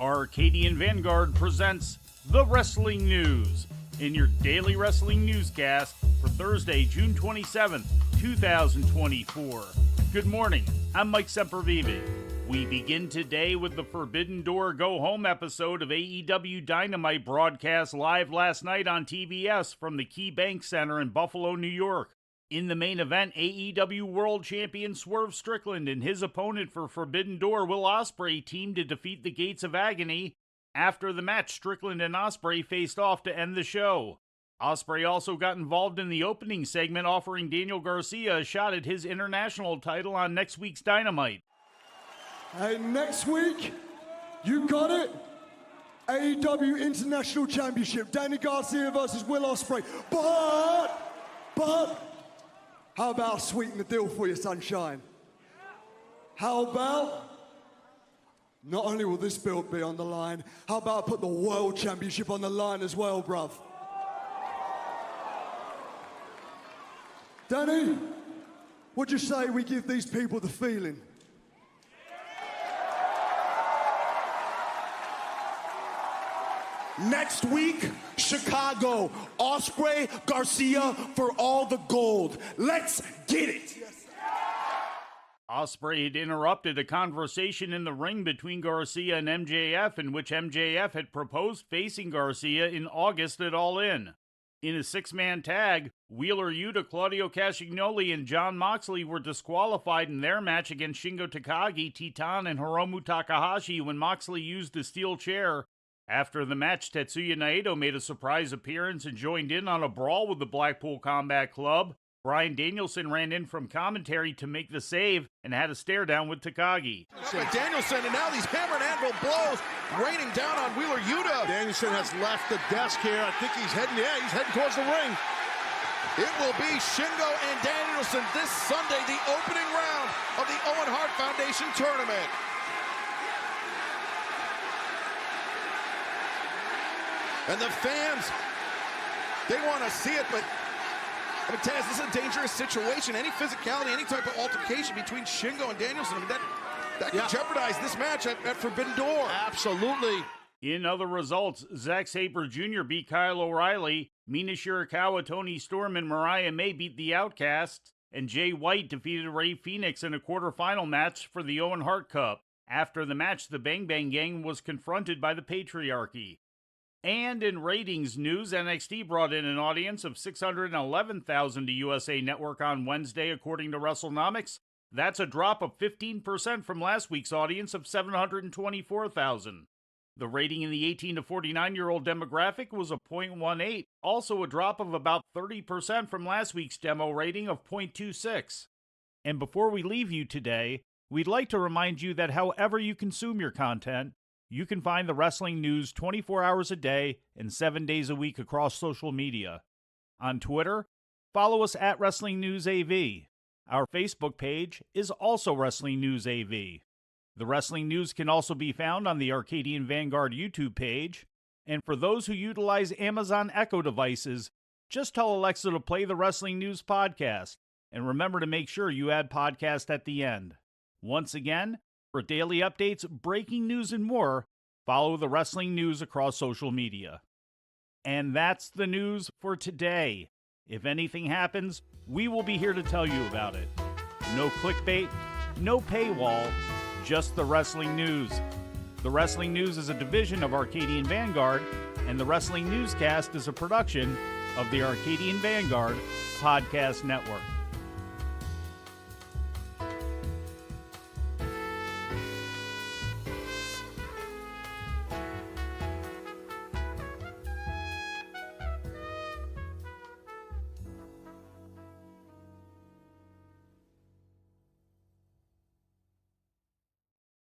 Arcadian Vanguard presents The Wrestling News in your daily wrestling newscast for Thursday, June 27th, 2024. Good morning, I'm Mike Sempervive. We begin today with the Forbidden Door Go Home episode of AEW Dynamite broadcast live last night on TBS from the KeyBank Center in Buffalo, New York. In the main event, AEW World Champion Swerve Strickland and his opponent for Forbidden Door, Will Ospreay, teamed to defeat the Gates of Agony. After the match, Strickland and Ospreay faced off to end the show. Ospreay also got involved in the opening segment, offering Daniel Garcia a shot at his international title on next week's Dynamite. Hey, next week, you got it? AEW International Championship, Daniel Garcia versus Will Ospreay. But, how about I sweeten the deal for you, sunshine? How about, not only will this belt be on the line, how about I put the World Championship on the line as well, bruv? Danny, what'd you say we give these people the feeling? Next week, Chicago, Ospreay, Garcia for all the gold. Let's get it. Ospreay had interrupted a conversation in the ring between Garcia and MJF, in which MJF had proposed facing Garcia in August at All In. In a six-man tag, Wheeler Yuta, Claudio Castagnoli, and Jon Moxley were disqualified in their match against Shingo Takagi, Titan, and Hiromu Takahashi when Moxley used the steel chair. After the match, Tetsuya Naito made a surprise appearance and joined in on a brawl with the Blackpool Combat Club. Bryan Danielson ran in from commentary to make the save and had a stare down with Takagi. Danielson, and now these hammer and anvil blows raining down on Wheeler Yuta. Danielson has left the desk here. I think he's heading towards the ring. It will be Shingo and Danielson this Sunday, the opening round of the Owen Hart Foundation tournament. And the fans, they want to see it, but I mean, Taz, this is a dangerous situation. Any physicality, any type of altercation between Shingo and Danielson, I mean, that could jeopardize this match at Forbidden Door. Absolutely. In other results, Zack Sabre Jr. beat Kyle O'Reilly, Mina Shirakawa, Tony Storm, and Mariah May beat the Outcasts, and Jay White defeated Rey Fenix in a quarterfinal match for the Owen Hart Cup. After the match, the Bang Bang Gang was confronted by the Patriarchy. And in ratings news, NXT brought in an audience of 611,000 to USA Network on Wednesday, according to WrestleNomics. That's a drop of 15% from last week's audience of 724,000. The rating in the 18 to 49-year-old demographic was a 0.18, also a drop of about 30% from last week's demo rating of 0.26. And before we leave you today, we'd like to remind you that however you consume your content, you can find the wrestling news 24 hours a day and 7 days a week across social media. On Twitter, follow us at Wrestling News AV. Our Facebook page is also Wrestling News AV. The Wrestling News can also be found on the Arcadian Vanguard YouTube page. And for those who utilize Amazon Echo devices, just tell Alexa to play the Wrestling News podcast. And remember to make sure you add podcast at the end. Once again, for daily updates, breaking news, and more, follow the Wrestling News across social media. And that's the news for today. If anything happens, we will be here to tell you about it. No clickbait, no paywall, just the Wrestling News. The Wrestling News is a division of Arcadian Vanguard, and the Wrestling Newscast is a production of the Arcadian Vanguard Podcast Network.